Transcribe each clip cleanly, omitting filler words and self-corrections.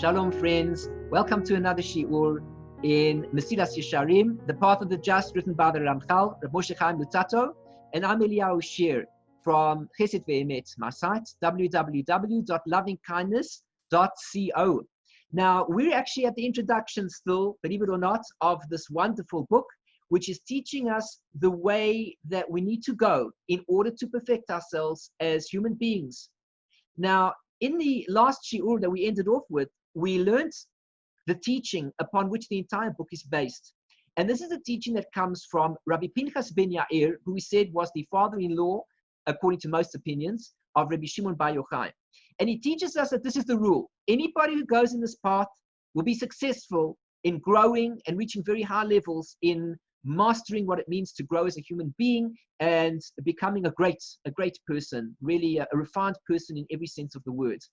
Shalom, friends. Welcome to another Shear in Mesillat Yesharim, The Path of the Just, written by the Ramchal, Rav Moshe Chaim Lutato, and I'm Eliyahu Shear from Chesed Ve'emet, my site, www.lovingkindness.co. Now, we're actually at the introduction still, believe it or not, of this wonderful book, which is teaching us the way that we need to go in order to perfect ourselves as human beings. Now, in the last shiur that we ended off with, we learned the teaching upon which the entire book is based. And this is a teaching that comes from Rabbi Pinchas ben Yair, who we said was the father-in-law, according to most opinions, of Rabbi Shimon bar Yochai. And he teaches us that this is the rule. Anybody who goes in this path will be successful in growing and reaching very high levels in mastering what it means to grow as a human being and becoming a great person, really a refined person in every sense of the word.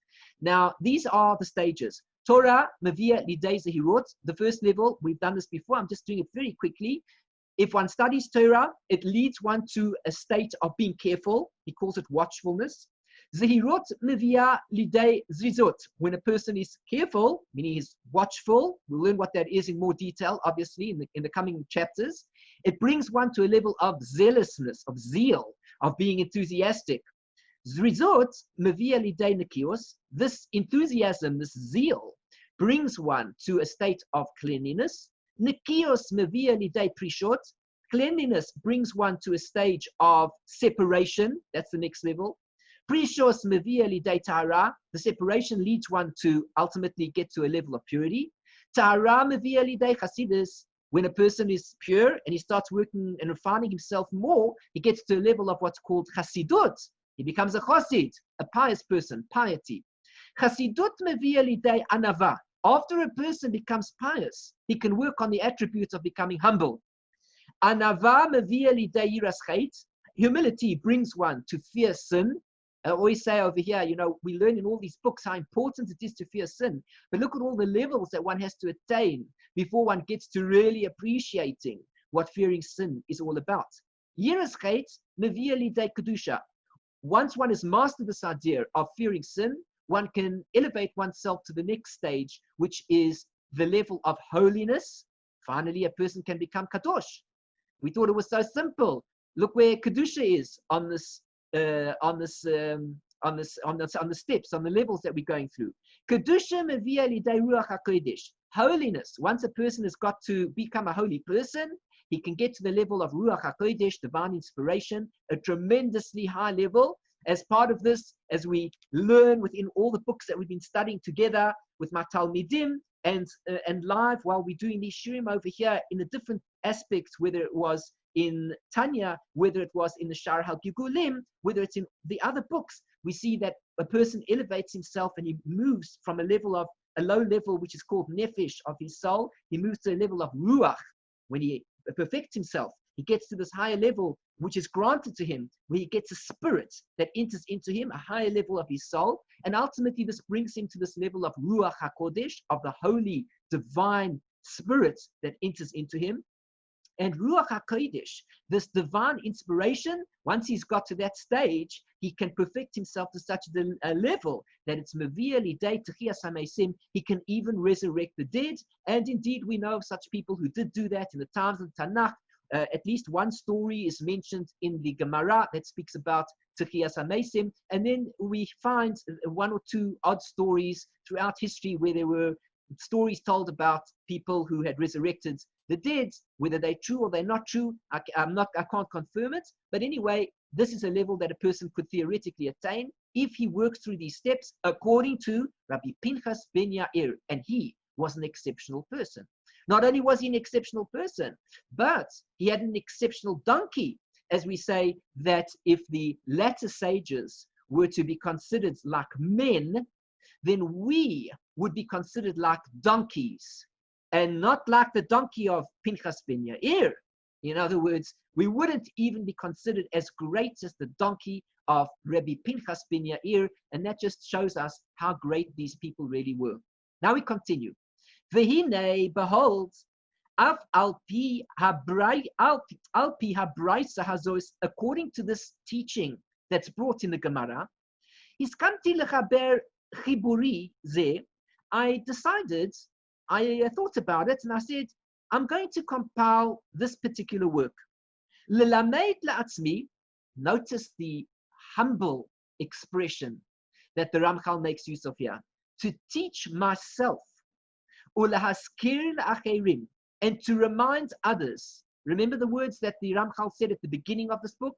Now, these are the stages. Torah, Mavia, Lidei, Zehirot. The first level, we've done this before. I'm just doing it very quickly. If one studies Torah, it leads one to a state of being careful. He calls it watchfulness. Zehirot, Mavia, Lidei, Zrizot. When a person is careful, meaning he's watchful, we'll learn what that is in more detail, obviously, in the coming chapters. It brings one to a level of zealousness, of zeal, of being enthusiastic. Zrizot, Mavia, Lidei, Nekios. This enthusiasm, this zeal, brings one to a state of cleanliness. Nekios, Mavia, Lidei, Prishot. Cleanliness brings one to a stage of separation. That's the next level. Prishos Mevia Lidei Tahara, the separation leads one to ultimately get to a level of purity. Tahara Mevia Lidei Chasidus, when a person is pure and he starts working and refining himself more, he gets to a level of what's called Chasidut. He becomes a Chasid, a pious person, piety. Chasidut Mevia Lidei Anava. After a person becomes pious, he can work on the attributes of becoming humble. Anava Mevia Lidei Yiras Chait. Humility brings one to fear sin. I always say over here, we learn in all these books how important it is to fear sin. But look at all the levels that one has to attain before one gets to really appreciating what fearing sin is all about. Yiras Chait, Mevia Lidei Kedusha. Once one has mastered this idea of fearing sin, one can elevate oneself to the next stage, which is the level of holiness. Finally, a person can become Kadosh. We thought it was so simple. Look where Kedusha is on the steps, on the levels that we're going through. Kedusha mevia lidei ruach hakodesh. Holiness. Once a person has got to become a holy person, he can get to the level of ruach hakodesh, divine inspiration, a tremendously high level. As part of this, as we learn within all the books that we've been studying together with my Talmidim and live while we're doing these shiurim over here in the different aspects, whether it was in Tanya, whether it was in the Shar HaGigulim, whether it's in the other books, we see that a person elevates himself and he moves from a low level, which is called nefesh of his soul. He moves to a level of ruach. When he perfects himself, he gets to this higher level, which is granted to him, where he gets a spirit that enters into him, a higher level of his soul. And ultimately, this brings him to this level of ruach HaKodesh, of the holy, divine spirit that enters into him. And Ruach HaKodesh, this divine inspiration, once he's got to that stage, he can perfect himself to such a level that it's Mevia Lidei Techiyas HaMeisim. He can even resurrect the dead. And indeed, we know of such people who did do that in the times of Tanakh. At least one story is mentioned in the Gemara that speaks about Techiyas HaMeisim. And then we find one or two odd stories throughout history where there were stories told about people who had resurrected the dead. Whether they're true or they're not true, I can't confirm it. But anyway, this is a level that a person could theoretically attain if he works through these steps according to Rabbi Pinchas ben Yair. And he was an exceptional person. Not only was he an exceptional person, but he had an exceptional donkey. As we say that if the latter sages were to be considered like men, then we would be considered like donkeys and not like the donkey of Pinchas ben Yair. In other words, we wouldn't even be considered as great as the donkey of Rabbi Pinchas ben Yair, and that just shows us how great these people really were. Now we continue. Vehine, behold, af alpi habraisa hazos, according to this teaching that's brought in the Gemara, iskamti lechaber chiburi ze I decided, I thought about it, and I said, I'm going to compile this particular work. Lelamed la'atzmi, notice the humble expression that the Ramchal makes use of here. To teach myself, ulahaskir la'acherim, and to remind others. Remember the words that the Ramchal said at the beginning of this book?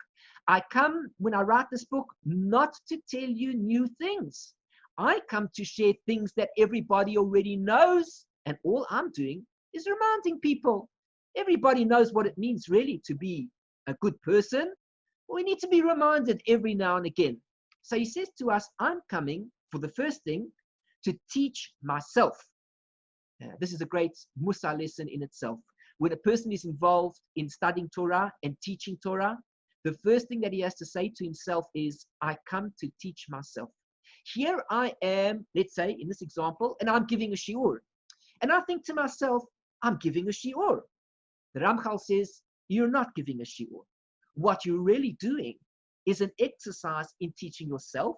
I come, when I write this book, not to tell you new things. I come to share things that everybody already knows, and all I'm doing is reminding people. Everybody knows what it means really to be a good person. We need to be reminded every now and again. So he says to us, I'm coming, for the first thing, to teach myself. This is a great Musa lesson in itself. When a person is involved in studying Torah and teaching Torah, the first thing that he has to say to himself is, I come to teach myself. Here I am, let's say, in this example, and I'm giving a shiur. And I think to myself, I'm giving a shiur. The Ramchal says, you're not giving a shiur. What you're really doing is an exercise in teaching yourself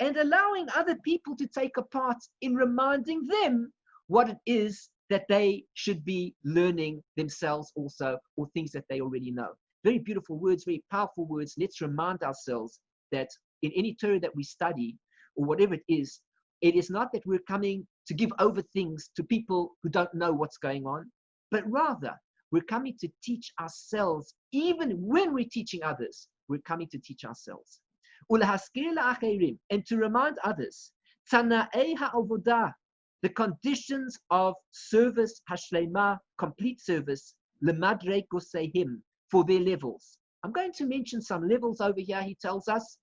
and allowing other people to take a part in reminding them what it is that they should be learning themselves also, or things that they already know. Very beautiful words, very powerful words. Let's remind ourselves that in any Torah that we study, or whatever it is not that we're coming to give over things to people who don't know what's going on, but rather we're coming to teach ourselves. Even when we're teaching others, we're coming to teach ourselves. And to remind others, the conditions of service, hashlema, complete service, lemadre gosehim, for their levels. I'm going to mention some levels over here, he tells us,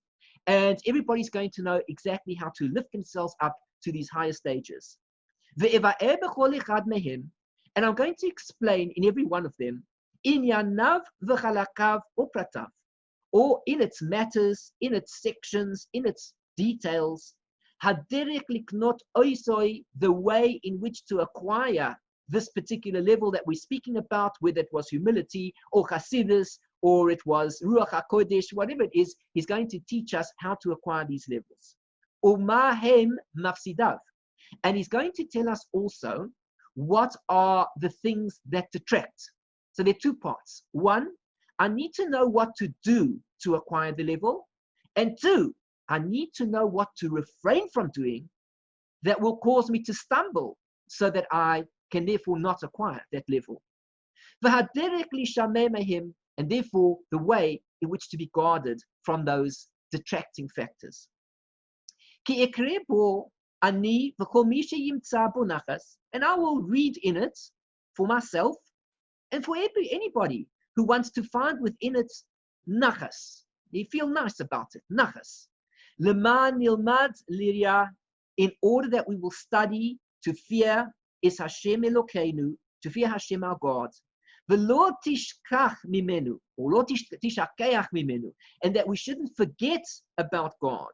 and everybody's going to know exactly how to lift themselves up to these higher stages. And I'm going to explain in every one of them, inyanav v'chalakav or pratav, or in its matters, in its sections, in its details, haderech liknot oisoi, the way in which to acquire this particular level that we're speaking about, whether it was humility or chassidus, or it was ruach hakodesh, whatever it is, he's going to teach us how to acquire these levels. Umahem mafsidav, and he's going to tell us also what are the things that detract. So there are two parts. One, I need to know what to do to acquire the level, and two, I need to know what to refrain from doing that will cause me to stumble, so that I can therefore not acquire that level. And therefore the way in which to be guarded from those detracting factors. And I will read in it for myself and for anybody who wants to find within it nachas. You feel nice about it, nachas. Leman nilmad liria, in order that we will study to fear is Hashem Elokeinu, to fear Hashem our God. V'lo tishkach mimenu, or lo tishakeach mimenu, and that we shouldn't forget about God.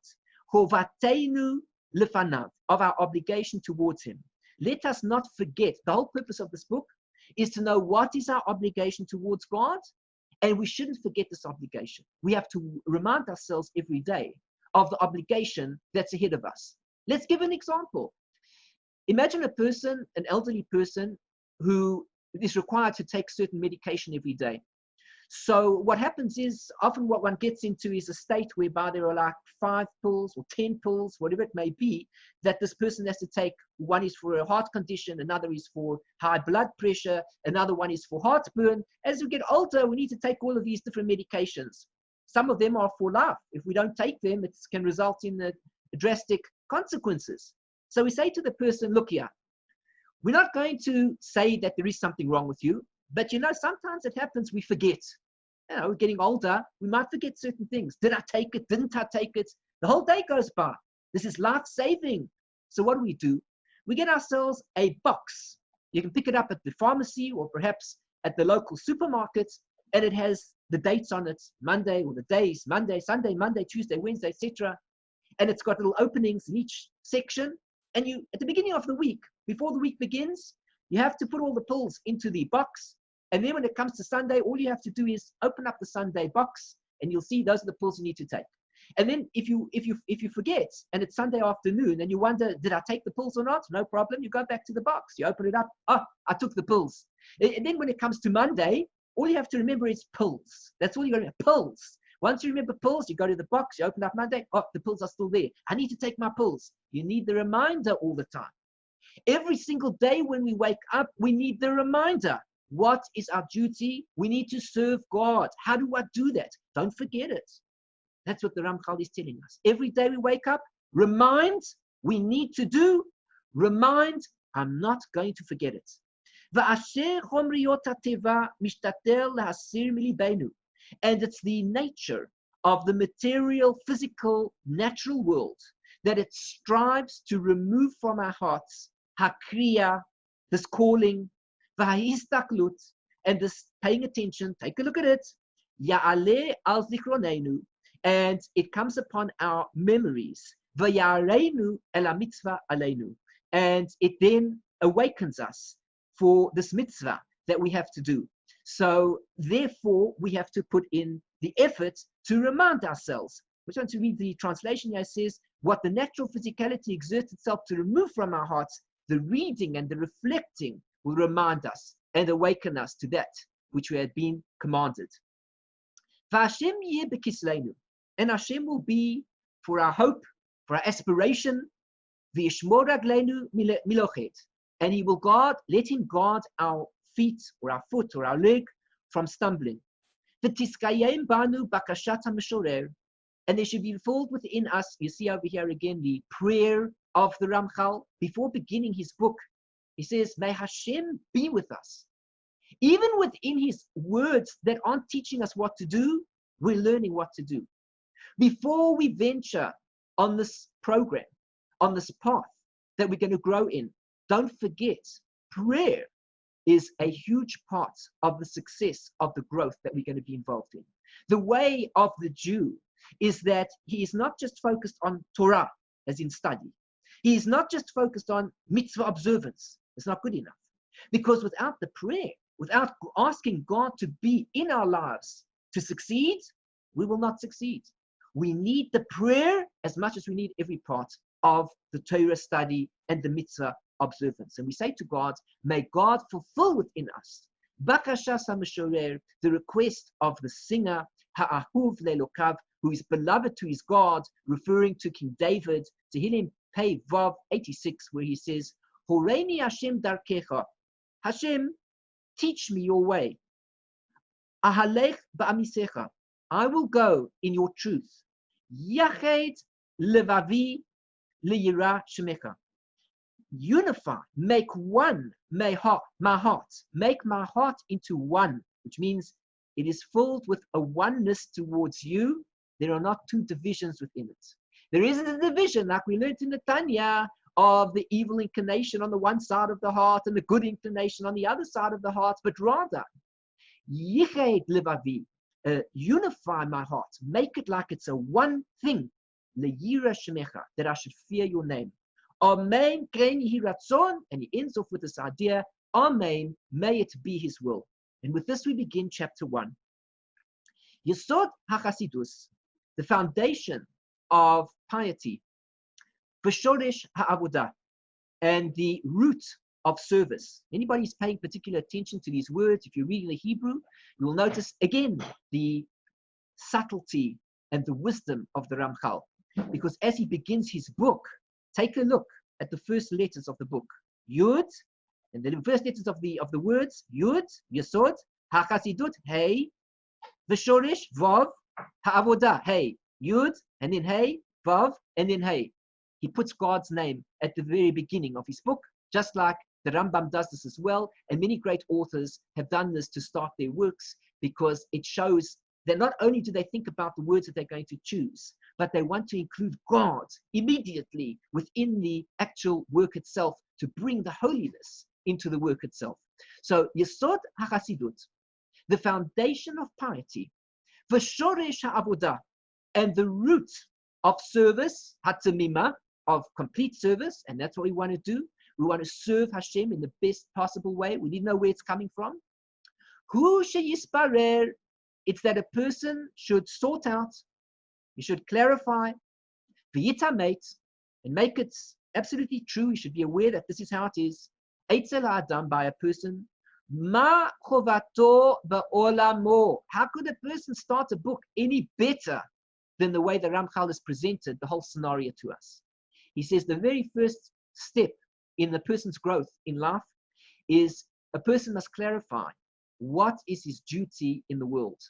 Chovateinu lefanav, of our obligation towards Him. Let us not forget. The whole purpose of this book is to know what is our obligation towards God, and we shouldn't forget this obligation. We have to remind ourselves every day of the obligation that's ahead of us. Let's give an example. Imagine a person, an elderly person, who is required to take certain medication every day. So what happens is, often what one gets into is a state whereby there are like 5 pills or 10 pills, whatever it may be, that this person has to take. One is for a heart condition, another is for high blood pressure, another one is for heartburn. As we get older, we need to take all of these different medications. Some of them are for life. If we don't take them, it can result in drastic consequences. So we say to the person, look here, we're not going to say that there is something wrong with you, but sometimes it happens, we forget. We're getting older, we might forget certain things. Did I take it? Didn't I take it? The whole day goes by. This is life-saving. So what do? We get ourselves a box. You can pick it up at the pharmacy or perhaps at the local supermarket, and it has the dates on it, Monday, or the days, Monday, Sunday, Monday, Tuesday, Wednesday, etc. And it's got little openings in each section. And you, at the beginning of the week, before the week begins, you have to put all the pills into the box. And then when it comes to Sunday, all you have to do is open up the Sunday box, and you'll see those are the pills you need to take. And then if you forget and it's Sunday afternoon and you wonder, did I take the pills or not? No problem. You go back to the box. You open it up. Oh, I took the pills. And then when it comes to Monday, all you have to remember is pills. That's all you got to remember. Pills. Once you remember pills, you go to the box, you open up Monday. Oh, the pills are still there. I need to take my pills. You need the reminder all the time. Every single day when we wake up, we need the reminder. What is our duty? We need to serve God. How do I do that? Don't forget it. That's what the Ramchal is telling us. Every day we wake up, remind, we need to do, remind, I'm not going to forget it. And it's the nature of the material, physical, natural world that it strives to remove from our hearts hakriya, this calling, v'hahistaklut, and this paying attention. Take a look at it. Ya'aleh al zichronenu, and it comes upon our memories. V'yareinu el mitzvah aleinu, and it then awakens us for this mitzvah that we have to do. So therefore, we have to put in the effort to remind ourselves. We're trying to read the translation here. It says, what the natural physicality exerts itself to remove from our hearts, the reading and the reflecting will remind us and awaken us to that which we had been commanded. And Hashem will be for our hope, for our aspiration, and He will guard, let Him guard our feet or our foot or our leg from stumbling. And there should be fulfilled within us, you see over here again the prayer of the Ramchal before beginning his book. He says, may Hashem be with us. Even within his words that aren't teaching us what to do, we're learning what to do. Before we venture on this program, on this path that we're going to grow in, don't forget, prayer is a huge part of the success of the growth that we're going to be involved in. The way of the Jew is that he is not just focused on Torah, as in study. He is not just focused on mitzvah observance. It's not good enough. Because without the prayer, without asking God to be in our lives to succeed, we will not succeed. We need the prayer as much as we need every part of the Torah study and the mitzvah observance. And we say to God, may God fulfill within us Bakashas HaMeshorer, the request of the singer, Ha'ahuv Le'elokav, who is beloved to his God, referring to King David, Tehillim Pei Vav 86, where he says, Horeini Hashem darkecha, Hashem, teach me your way. Ahalech ba'amisecha, I will go in your truth. Yached levavi leyira shemecha. Unify, make one my heart, make my heart into one, which means it is filled with a oneness towards you. There are not two divisions within it. There isn't a division like we learned in the Tanya of the evil inclination on the one side of the heart and the good inclination on the other side of the heart, but rather, Yiched levavi, unify my heart, make it like it's a one thing, leyira shemecha, that I should fear your name. Amen, and he ends off with this idea, Amen, may it be his will. And with this we begin chapter 1. Yesod HaChasidus, the foundation of piety, V'shoresh ha'avodah, and the root of service. Anybody who's paying particular attention to these words, if you're reading the Hebrew, you will notice again the subtlety and the wisdom of the Ramchal. Because as he begins his book, take a look at the first letters of the book. Yud, and the first letters of the words, Yud, Yesod, HaChasidut, Hey, V'shoresh, Vav, Ha'avodah, Hey, Yud, and then Hey, Vav, and then Hey. He puts God's name at the very beginning of his book, just like the Rambam does this as well, and many great authors have done this to start their works, because it shows that not only do they think about the words that they're going to choose, but they want to include God immediately within the actual work itself to bring the holiness into the work itself. So, Yesod HaChasidut, the foundation of piety, V'shoresh ha'avodah, and the root of service, Hatzemima, of complete service, and that's what we want to do. We want to serve Hashem in the best possible way. We need to know where it's coming from. Hu sheyisparer, it's that a person should sort out You should clarify, v'yitameit, and make it absolutely true. You should be aware that this is how it is. Eitzel ha'adam, by a person. Ma chovato ba'olamo. How could a person start a book any better than the way the Ramchal has presented the whole scenario to us? He says the very first step in the person's growth in life is a person must clarify what is his duty in the world.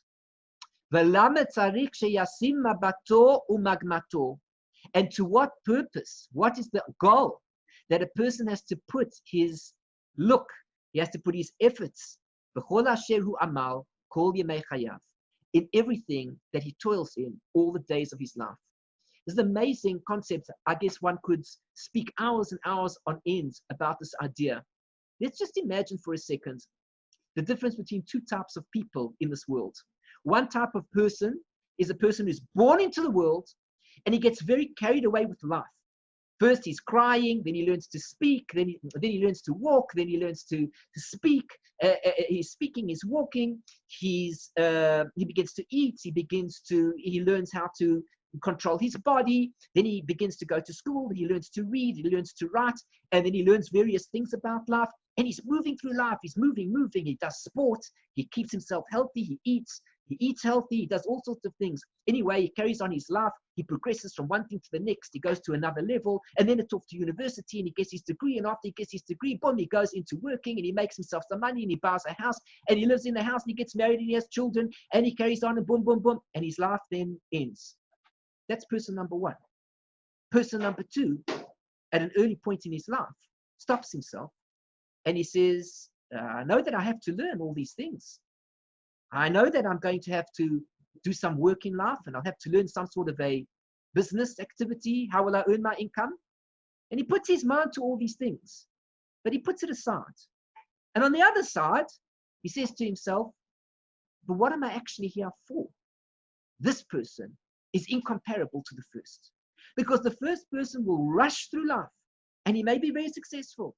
And to what purpose? What is the goal that a person has to put his look, he has to put his efforts in everything that he toils in all the days of his life. This is an amazing concept. I guess one could speak hours and hours on end about this idea. Let's just imagine for a second the difference between two types of people in this world. One type of person is a person who's born into the world and he gets very carried away with life. First he's crying, then he learns to speak, then he learns to walk, then he learns to speak. He's speaking, he's walking, he begins to eat, he learns how to control his body, then he begins to go to school, he learns to read, he learns to write, and then he learns various things about life, and he's moving through life, he's moving, he does sport, he keeps himself healthy, he eats healthy, he does all sorts of things. Anyway, he carries on his life, he progresses from one thing to the next, he goes to another level, and then it's off to university, and he gets his degree, and after he gets his degree, boom, he goes into working, and he makes himself some money, and he buys a house, and he lives in the house, and he gets married, and he has children, and he carries on, and boom, boom, boom, and his life then ends. That's person number one. Person number two, at an early point in his life, stops himself, and he says, I know that I have to learn all these things. I know that I'm going to have to do some work in life, and I'll have to learn some sort of a business activity. How will I earn my income? And he puts his mind to all these things, but he puts it aside. And on the other side, he says to himself, but what am I actually here for? This person is incomparable to the first, because the first person will rush through life, and he may be very successful.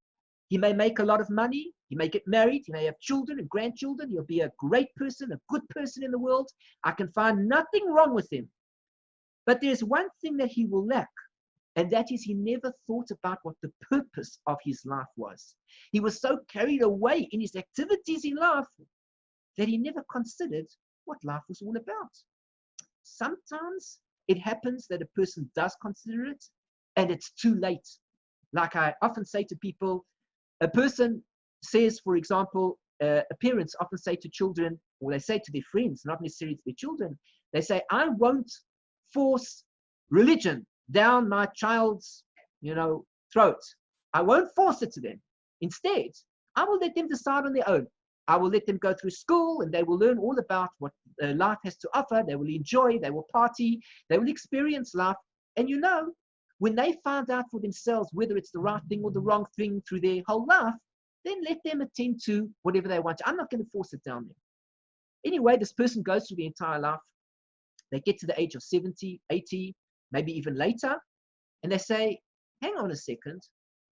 He may make a lot of money, he may get married, he may have children and grandchildren, he'll be a great person, a good person in the world. I can find nothing wrong with him. But there's one thing that he will lack, and that is he never thought about what the purpose of his life was. He was so carried away in his activities in life that he never considered what life was all about. Sometimes it happens that a person does consider it, and it's too late. Like I often say to people, a person says, for example, parents often say to children, or they say to their friends, not necessarily to their children, they say, I won't force religion down my child's, throat. I won't force it to them. Instead, I will let them decide on their own. I will let them go through school, and they will learn all about what life has to offer. They will enjoy, they will party, they will experience life. And when they find out for themselves whether it's the right thing or the wrong thing through their whole life, then let them attend to whatever they want. I'm not going to force it down them. Anyway, this person goes through the entire life. They get to the age of 70, 80, maybe even later, and they say, hang on a second,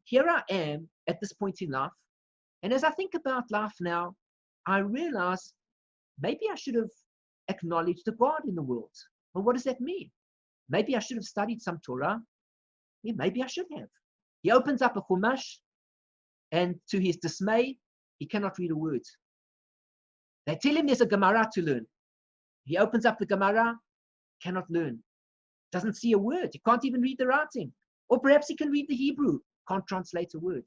here I am at this point in life, and as I think about life now, I realize maybe I should have acknowledged the God in the world. Well, what does that mean? Maybe I should have studied some Torah. Yeah, maybe I should have. He opens up a Chumash, and to his dismay, he cannot read a word. They tell him there's a Gemara to learn. He opens up the Gemara, cannot learn. Doesn't see a word. He can't even read the writing. Or perhaps he can read the Hebrew, can't translate a word.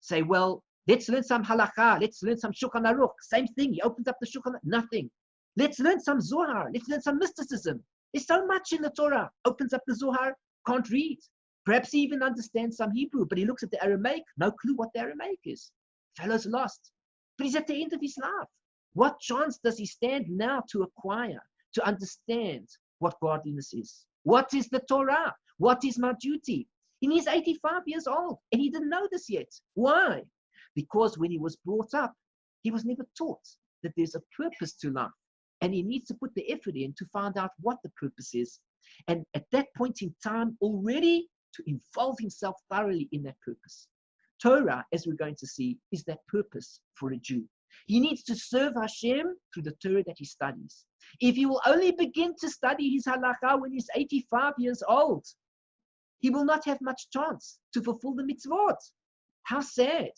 Say, well, let's learn some halakha. Let's learn some Shulchan Aruch. Same thing. He opens up the Shulchan Aruch. Nothing. Let's learn some Zohar. Let's learn some mysticism. There's so much in the Torah. Opens up the Zohar, can't read. Perhaps he even understands some Hebrew, but he looks at the Aramaic, no clue what the Aramaic is. Fellow's lost. But he's at the end of his life. What chance does he stand now to acquire, to understand what godliness is? What is the Torah? What is my duty? And he's 85 years old, and he didn't know this yet. Why? Because when he was brought up, he was never taught that there's a purpose to life, and he needs to put the effort in to find out what the purpose is. And at that point in time, already to involve himself thoroughly in that purpose. Torah, as we're going to see, is that purpose for a Jew. He needs to serve Hashem through the Torah that he studies. If he will only begin to study his halakha when he's 85 years old, he will not have much chance to fulfill the mitzvot. How sad.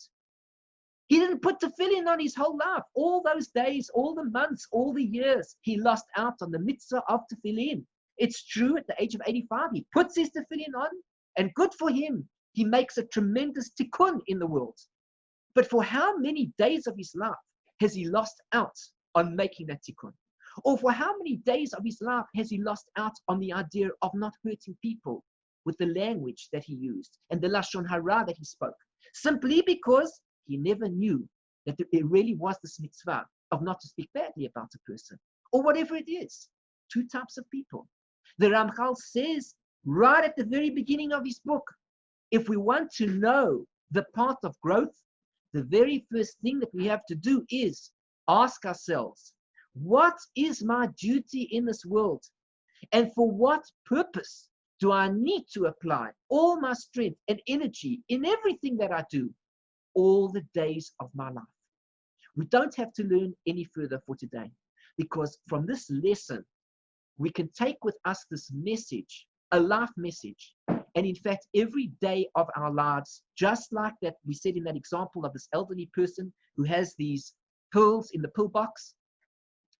He didn't put tefillin on his whole life. All those days, all the months, all the years, he lost out on the mitzvah of tefillin. It's true, at the age of 85, he puts his tefillin on, and good for him. He makes a tremendous tikkun in the world. But for how many days of his life has he lost out on making that tikkun? Or for how many days of his life has he lost out on the idea of not hurting people with the language that he used and the lashon hara that he spoke? Simply because he never knew that it really was this mitzvah of not to speak badly about a person, or whatever it is. Two types of people. The Ramchal says right at the very beginning of his book, if we want to know the path of growth, the very first thing that we have to do is ask ourselves, what is my duty in this world? And for what purpose do I need to apply all my strength and energy in everything that I do all the days of my life? We don't have to learn any further for today, because from this lesson, we can take with us this message, a life message. And in fact, every day of our lives, just like that we said in that example of this elderly person who has these pills in the pill box,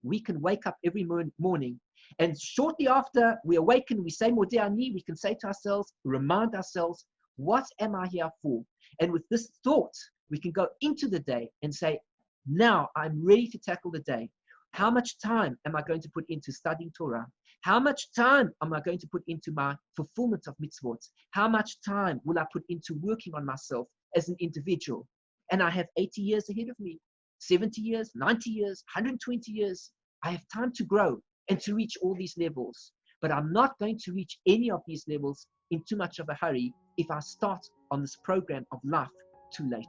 we can wake up every morning, and shortly after we awaken, we say Modeh Ani, we can say to ourselves, remind ourselves, what am I here for? And with this thought, we can go into the day and say, now I'm ready to tackle the day. How much time am I going to put into studying Torah? How much time am I going to put into my fulfillment of mitzvot? How much time will I put into working on myself as an individual? And I have 80 years ahead of me, 70 years, 90 years, 120 years. I have time to grow and to reach all these levels. But I'm not going to reach any of these levels in too much of a hurry if I start on this program of life too late.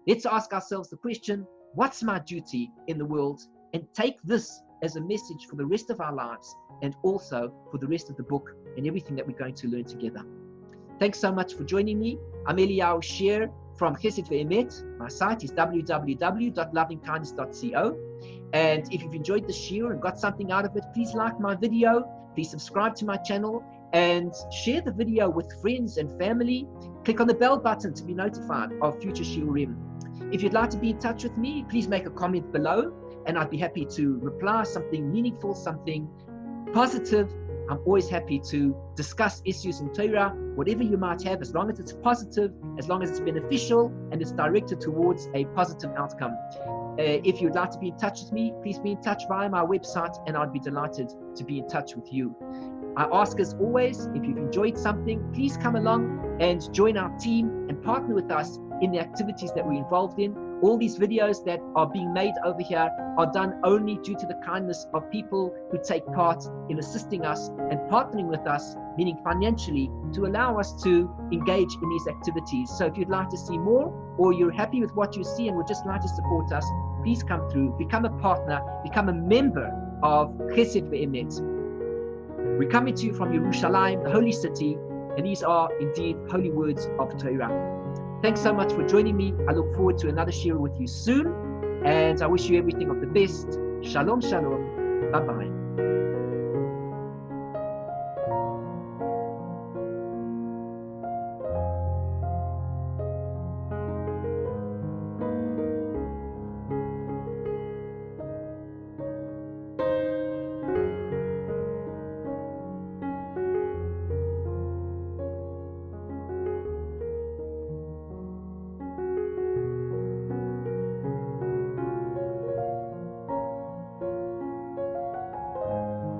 Let's ask ourselves the question, what's my duty in the world? And take this as a message for the rest of our lives, and also for the rest of the book and everything that we're going to learn together. Thanks so much for joining me. I'm Eliyahu Shear from Chesed Ve'emet. My site is www.lovingkindness.co. And if you've enjoyed the Shear and got something out of it, please like my video, please subscribe to my channel, and share the video with friends and family. Click on the bell button to be notified of future Shiurim. If you'd like to be in touch with me, please make a comment below, and I'd be happy to reply something meaningful, something positive. I'm always happy to discuss issues in Torah, whatever you might have, as long as it's positive, as long as it's beneficial, and it's directed towards a positive outcome. If you'd like to be in touch with me, please be in touch via my website, and I'd be delighted to be in touch with you. I ask, as always, if you've enjoyed something, please come along and join our team and partner with us in the activities that we're involved in. All these videos that are being made over here are done only due to the kindness of people who take part in assisting us and partnering with us, meaning financially, to allow us to engage in these activities. So if you'd like to see more, or you're happy with what you see and would just like to support us, please come through, become a partner, become a member of Chesed Ve'emet. We're coming to you from Yerushalayim, the holy city, and these are indeed holy words of Torah. Thanks so much for joining me. I look forward to another share with you soon, and I wish you everything of the best. Shalom, shalom. Bye-bye.